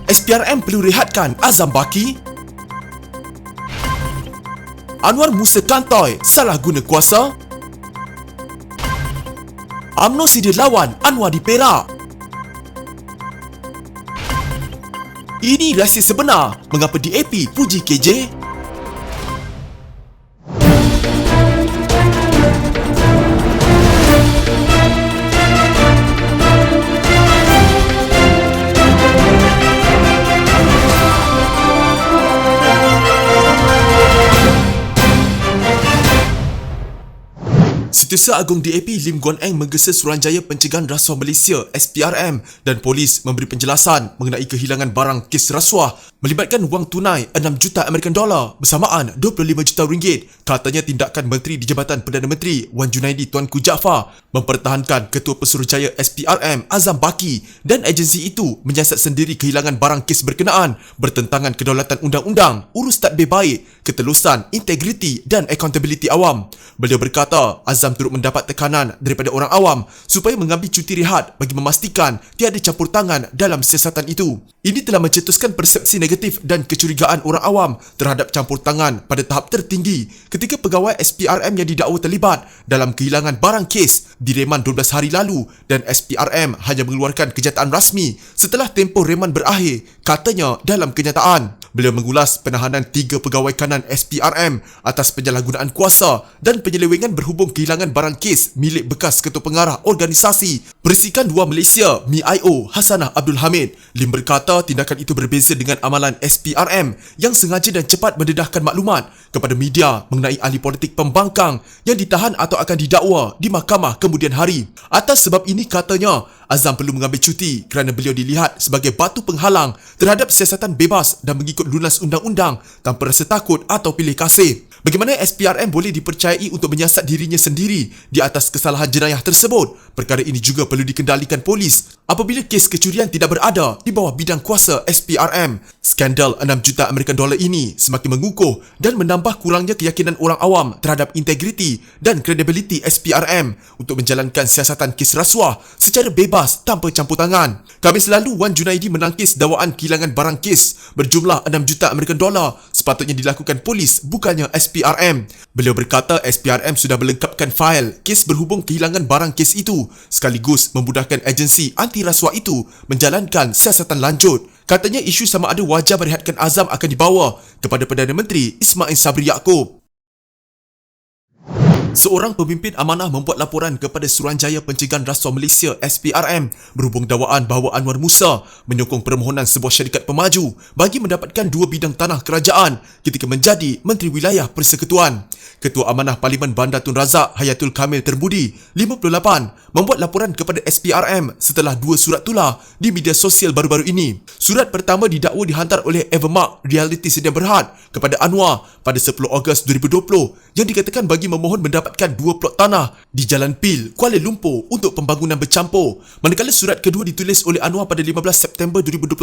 SPRM perlu rehatkan Azam Baki. Anwar Musa kantoi salah guna kuasa. UMNO sedia lawan Anwar di Perak. Ini rahsia sebenar mengapa DAP puji KJ. Setiausaha Agung DAP Lim Guan Eng menggesa Suruhanjaya Pencegahan Rasuah Malaysia SPRM dan polis memberi penjelasan mengenai kehilangan barang kes rasuah melibatkan wang tunai 6 juta American dollar bersamaan 25 juta ringgit. Katanya tindakan Menteri di Jabatan Perdana Menteri Wan Junaidi Tuanku Jaafar mempertahankan Ketua Pesuruhjaya SPRM Azam Baki dan agensi itu menyiasat sendiri kehilangan barang kes berkenaan bertentangan kedaulatan undang-undang, urus tadbir baik, ketelusan, integriti dan accountability awam. Beliau berkata Azam turut mendapat tekanan daripada orang awam supaya mengambil cuti rehat bagi memastikan tiada campur tangan dalam siasatan itu. Ini telah mencetuskan persepsi negatif dan kecurigaan orang awam terhadap campur tangan pada tahap tertinggi ketika pegawai SPRM yang didakwa terlibat dalam kehilangan barang kes direman 12 hari lalu dan SPRM hanya mengeluarkan kenyataan rasmi setelah tempoh reman berakhir, katanya dalam kenyataan. Beliau mengulas penahanan 3 pegawai kanan SPRM atas penyalahgunaan kuasa dan penyelewengan berhubung kehilangan barang kes milik bekas Ketua Pengarah Organisasi Perisikan 2 Malaysia MIO Hasanah Abdul Hamid. Lim berkata tindakan itu berbeza dengan amalan SPRM yang sengaja dan cepat mendedahkan maklumat kepada media mengenai ahli politik pembangkang yang ditahan atau akan didakwa di mahkamah kemudian hari. Atas sebab ini katanya Azam perlu mengambil cuti kerana beliau dilihat sebagai batu penghalang terhadap siasatan bebas dan mengikut lunas undang-undang tanpa rasa takut atau pilih kasih. Bagaimana SPRM boleh dipercayai untuk menyiasat dirinya sendiri di atas kesalahan jenayah tersebut? Perkara ini juga perlu dikendalikan polis apabila kes kecurian tidak berada di bawah bidang kuasa SPRM. Skandal 6 juta American dollar ini semakin mengukuh dan menambah kurangnya keyakinan orang awam terhadap integriti dan kredibiliti SPRM untuk menjalankan siasatan kes rasuah secara bebas tanpa campur tangan. Khamis lalu Wan Junaidi menangkis dakwaan kehilangan barang kes berjumlah 6 juta American dollar sepatutnya dilakukan polis bukannya SPRM. Beliau berkata SPRM sudah melengkapkan fail kes berhubung kehilangan barang kes itu sekaligus memudahkan agensi anti rasuah itu menjalankan siasatan lanjut. Katanya isu sama ada wajah merehatkan Azam akan dibawa kepada Perdana Menteri Ismail Sabri Yaakob. Seorang pemimpin amanah membuat laporan kepada Suruhanjaya Pencegahan Rasuah Malaysia SPRM berhubung dakwaan bahawa Anwar Musa menyokong permohonan sebuah syarikat pemaju bagi mendapatkan 2 bidang tanah kerajaan ketika menjadi Menteri Wilayah Persekutuan. Ketua Amanah Parlimen Bandar Tun Razak Hayatul Kamil Terbudi 58 membuat laporan kepada SPRM setelah 2 surat tular di media sosial baru-baru ini. Surat pertama didakwa dihantar oleh Evermark Reality Sedia Berhad kepada Anwar pada 10 Ogos 2020 yang dikatakan bagi memohon mendapatkan 2 plot tanah di Jalan Pil, Kuala Lumpur untuk pembangunan bercampur. Manakala surat kedua ditulis oleh Anwar pada 15 September 2021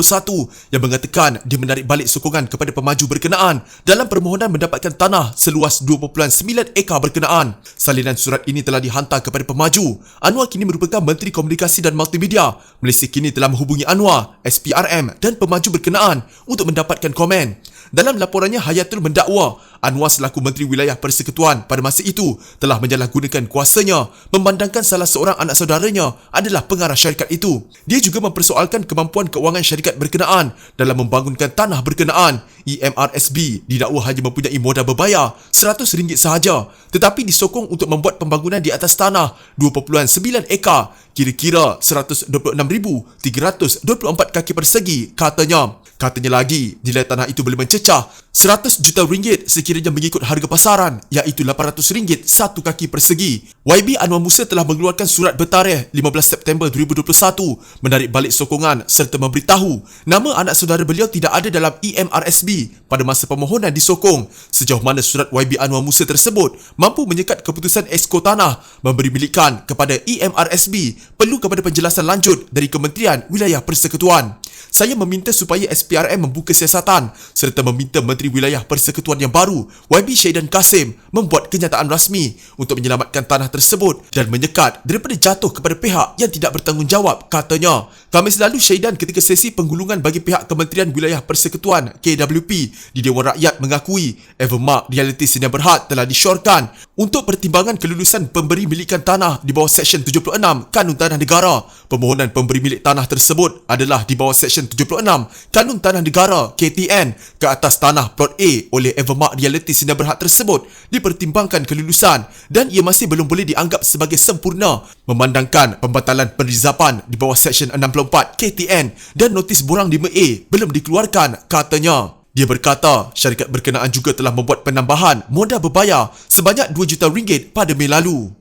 yang mengatakan dia menarik balik sokongan kepada pemaju berkenaan dalam permohonan mendapatkan tanah seluas 2.9 ekar berkenaan. Salinan surat ini telah dihantar kepada pemaju. Anwar kini merupakan Menteri Komunikasi dan Multimedia. Malaysia kini telah menghubungi Anwar, SPRM dan pemaju berkenaan untuk mendapatkan komen. Dalam laporannya, Hayatul mendakwa Anwar selaku Menteri Wilayah Persekutuan pada masa itu telah menyalahgunakan kuasanya memandangkan salah seorang anak saudaranya adalah pengarah syarikat itu. Dia juga mempersoalkan kemampuan keuangan syarikat berkenaan dalam membangunkan tanah berkenaan. EMRSB didakwa hanya mempunyai modal berbayar RM100 sahaja tetapi disokong untuk membuat pembangunan di atas tanah 2.9 ekar, kira-kira 126,324 kaki persegi katanya. Katanya lagi, nilai tanah itu boleh mencecah RM100 juta sekiranya mengikut harga pasaran iaitu RM800 satu kaki persegi. YB Anwar Musa telah mengeluarkan surat bertarikh 15 September 2021 menarik balik sokongan serta memberitahu nama anak saudara beliau tidak ada dalam EMRSB pada masa permohonan disokong. Sejauh mana surat YB Anwar Musa tersebut mampu menyekat keputusan esko tanah memberi milikan kepada EMRSB perlu kepada penjelasan lanjut dari Kementerian Wilayah Persekutuan. Saya meminta supaya SPRM membuka siasatan serta meminta Menteri Wilayah Persekutuan yang baru, YB Shahidin Kassim, membuat kenyataan rasmi untuk menyelamatkan tanah tersebut dan menyekat daripada jatuh kepada pihak yang tidak bertanggungjawab, katanya. Khamis lalu, Shahidin ketika sesi penggulungan bagi pihak Kementerian Wilayah Persekutuan KWP di Dewan Rakyat mengakui Evermark Realty Sdn Bhd telah disyorkan untuk pertimbangan kelulusan pemberi milikan tanah di bawah Seksyen 76 Kanun Tanah Negara. Permohonan pemberi milik tanah tersebut adalah di bawah Seksyen 76 Kanun Tanah Negara KTN ke atas tanah Plot A oleh Evermark Realty Sdn Bhd tersebut dipertimbangkan kelulusan dan ia masih belum boleh dianggap sebagai sempurna memandangkan pembatalan penrizapan di bawah Seksyen 64 KTN dan notis borang 5A belum dikeluarkan, katanya. Dia berkata, syarikat berkenaan juga telah membuat penambahan modal berbayar sebanyak RM2 juta pada Mei lalu.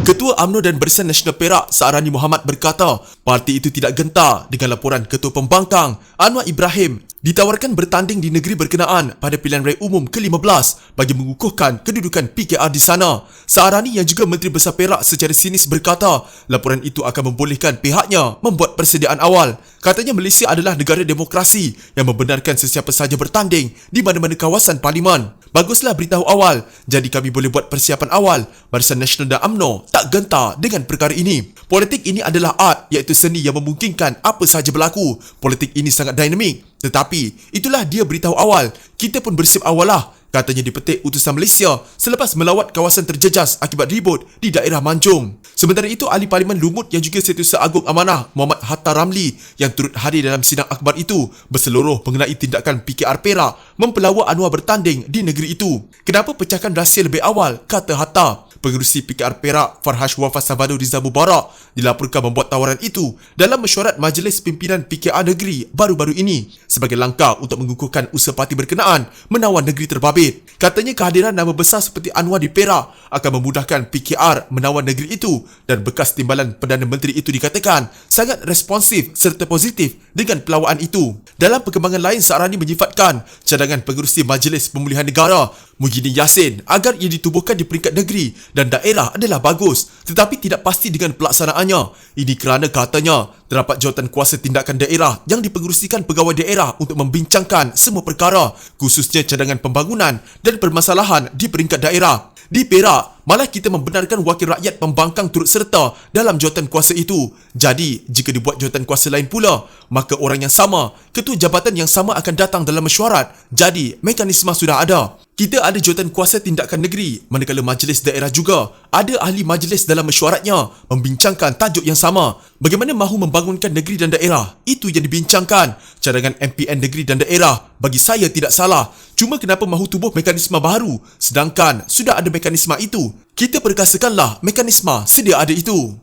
Ketua UMNO dan Barisan Nasional Perak, Saarani Mohamad berkata, parti itu tidak gentar dengan laporan Ketua Pembangkang Anwar Ibrahim ditawarkan bertanding di negeri berkenaan pada pilihan raya umum ke-15 bagi mengukuhkan kedudukan PKR di sana. Saarani yang juga Menteri Besar Perak secara sinis berkata, laporan itu akan membolehkan pihaknya membuat persediaan awal. Katanya Malaysia adalah negara demokrasi yang membenarkan sesiapa sahaja bertanding di mana-mana kawasan parlimen. Baguslah beritahu awal, jadi kami boleh buat persiapan awal. Barisan Nasional dan UMNO tak gentar dengan perkara ini. Politik ini adalah art, iaitu seni yang memungkinkan apa sahaja berlaku. Politik ini sangat dinamik. Tetapi, itulah dia beritahu awal. Kita pun bersiap awal lah, katanya dipetik utusan Malaysia selepas melawat kawasan terjejas akibat ribut di daerah Manjung. Sementara itu, Ahli Parlimen Lumut yang juga Setiausaha Agung Amanah Muhammad Hatta Ramli yang turut hadir dalam sidang akhbar itu berseluruh mengenai tindakan PKR Perak mempelawa Anwar bertanding di negeri itu. Kenapa pecahkan rahsia lebih awal, kata Hatta. Pengerusi PKR Perak Farhash Wafas Sabado Rizal Mubarak dilaporkan membuat tawaran itu dalam mesyuarat Majlis Pimpinan PKR Negeri baru-baru ini sebagai langkah untuk mengukuhkan usaha parti berkenaan menawar negeri terbabit. Katanya kehadiran nama besar seperti Anwar di Perak akan memudahkan PKR menawar negeri itu dan bekas timbalan Perdana Menteri itu dikatakan sangat responsif serta positif dengan pelawaan itu. Dalam perkembangan lain, Saarani menyifatkan cadangan pengerusi Majlis Pemulihan Negara Muhyiddin Yassin agar ia ditubuhkan di peringkat negeri dan daerah adalah bagus tetapi tidak pasti dengan pelaksanaannya. Ini kerana katanya terdapat jawatan kuasa tindakan daerah yang dipengerusikan pegawai daerah untuk membincangkan semua perkara khususnya cadangan pembangunan dan permasalahan di peringkat daerah. Di Perak, malah kita membenarkan wakil rakyat pembangkang turut serta dalam jawatan kuasa itu. Jadi, jika dibuat jawatan kuasa lain pula, maka orang yang sama, ketua jabatan yang sama akan datang dalam mesyuarat. Jadi, mekanisme sudah ada. Kita ada jawatan kuasa tindakan negeri, manakala majlis daerah juga ada ahli majlis dalam mesyuaratnya membincangkan tajuk yang sama. Bagaimana mahu membangunkan negeri dan daerah? Itu yang dibincangkan. Cadangan MPN negeri dan daerah bagi saya tidak salah. Cuma kenapa mahu tubuh mekanisme baru sedangkan sudah ada mekanisme itu? Kita perkasakanlah mekanisme sedia ada itu.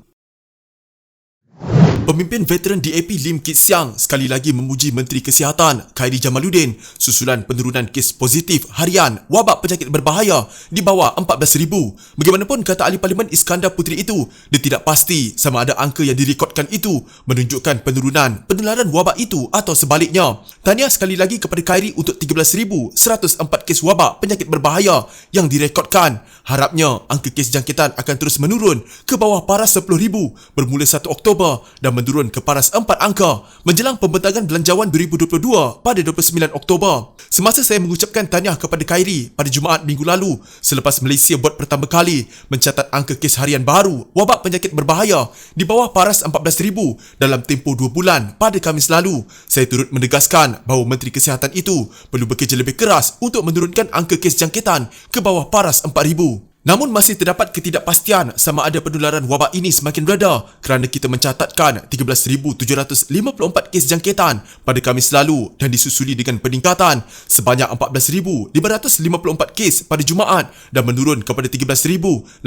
Pemimpin veteran DAP Lim Kit Siang sekali lagi memuji Menteri Kesihatan Khairy Jamaluddin susulan penurunan kes positif harian wabak penyakit berbahaya di bawah 14,000. Bagaimanapun, kata Ahli Parlimen Iskandar Puteri itu, dia tidak pasti sama ada angka yang direkodkan itu menunjukkan penurunan penularan wabak itu atau sebaliknya. Tahniah sekali lagi kepada Khairy untuk 13,104 kes wabak penyakit berbahaya yang direkodkan. Harapnya angka kes jangkitan akan terus menurun ke bawah paras 10,000 bermula 1 Oktober dan menurun ke paras 4 angka menjelang pembentangan belanjawan 2022 pada 29 Oktober. Semasa saya mengucapkan tahniah kepada Khairy pada Jumaat minggu lalu selepas Malaysia buat pertama kali mencatat angka kes harian baru wabak penyakit berbahaya di bawah paras 14,000 dalam tempoh 2 bulan pada Khamis lalu, saya turut menegaskan bahawa Menteri Kesihatan itu perlu bekerja lebih keras untuk menurunkan angka kes jangkitan ke bawah paras 4,000. Namun masih terdapat ketidakpastian sama ada penularan wabak ini semakin reda kerana kita mencatatkan 13,754 kes jangkitan pada Khamis lalu dan disusuli dengan peningkatan sebanyak 14,554 kes pada Jumaat dan menurun kepada 13,899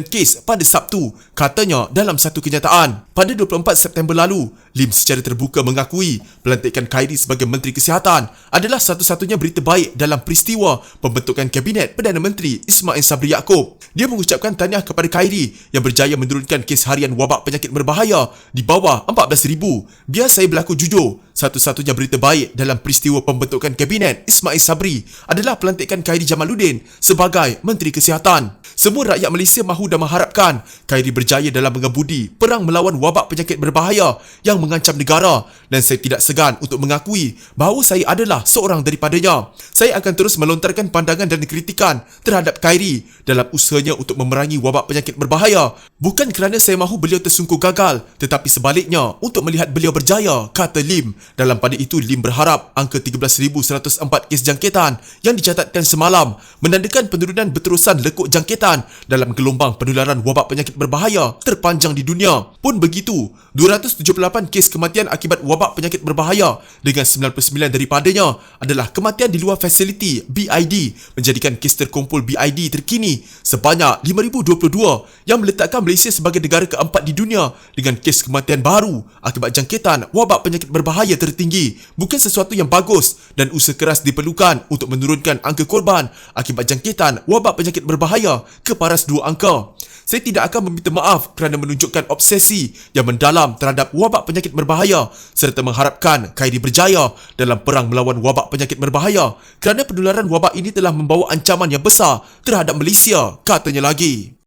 kes pada Sabtu, katanya dalam satu kenyataan. Pada 24 September lalu, Lim secara terbuka mengakui pelantikan Khairy sebagai Menteri Kesihatan adalah satu-satunya berita baik dalam peristiwa pembentukan Kabinet Perdana Menteri Ismail Ismail Sabri Yaakob. Dia mengucapkan tahniah kepada Khairi yang berjaya menurunkan kes harian wabak penyakit berbahaya di bawah 14,000. Biar saya berlaku jujur, satu-satunya berita baik dalam peristiwa pembentukan Kabinet Ismail Sabri adalah pelantikan Khairi Jamaluddin sebagai Menteri Kesihatan. Semua rakyat Malaysia mahu dan mengharapkan Khairi berjaya dalam mengebudi perang melawan wabak penyakit berbahaya yang mengancam negara, dan saya tidak segan untuk mengakui bahawa saya adalah seorang daripadanya. Saya akan terus melontarkan pandangan dan kritikan terhadap Khairi dalam usahanya untuk memerangi wabak penyakit berbahaya. Bukan kerana saya mahu beliau tersungkur gagal, tetapi sebaliknya untuk melihat beliau berjaya, kata Lim. Dalam pada itu, Lim berharap angka 13,104 kes jangkitan yang dicatatkan semalam menandakan penurunan berterusan lekuk jangkitan dalam gelombang penularan wabak penyakit berbahaya terpanjang di dunia. Pun begitu, 278 kes kematian akibat wabak penyakit berbahaya dengan 99 daripadanya adalah kematian di luar fasiliti BID, menjadikan kes terkumpul BID terkini sebanyak 5,022 yang meletakkan Malaysia sebagai negara keempat di dunia dengan kes kematian baru akibat jangkitan wabak penyakit berbahaya tertinggi. Bukan sesuatu yang bagus, dan usaha keras diperlukan untuk menurunkan angka korban akibat jangkitan wabak penyakit berbahaya ke paras 2 angka. Saya tidak akan meminta maaf kerana menunjukkan obsesi yang mendalam terhadap wabak penyakit berbahaya serta mengharapkan Khairi berjaya dalam perang melawan wabak penyakit berbahaya kerana penularan wabak ini telah membawa ancaman yang besar terhadap Malaysia, katanya lagi.